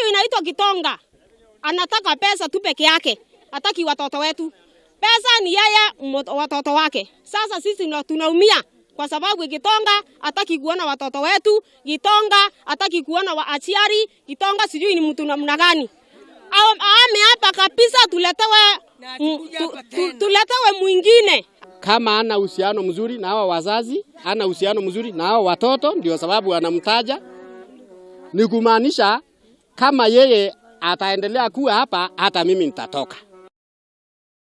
Huyu inaitwa Gitonga. Anataka pesa tu peke yake. Hataki watoto wetu. Pesa ni yeye, watoto wake. Sasa sisi tunaumia kwa sababu Gitonga hataki kuona watoto wetu. Gitonga hataki kuona waachiari. Gitonga sijui ni mtu namna gani. Ame hapa kabisa tuletewe mwingine. Kama ana uhusiano mzuri na hao wazazi, ana uhusiano mzuri na hao watoto, ndio sababu anamtaja. Ni kumaanisha kama yeye ataendelea kuwa hapa, hata mimi nitatoka.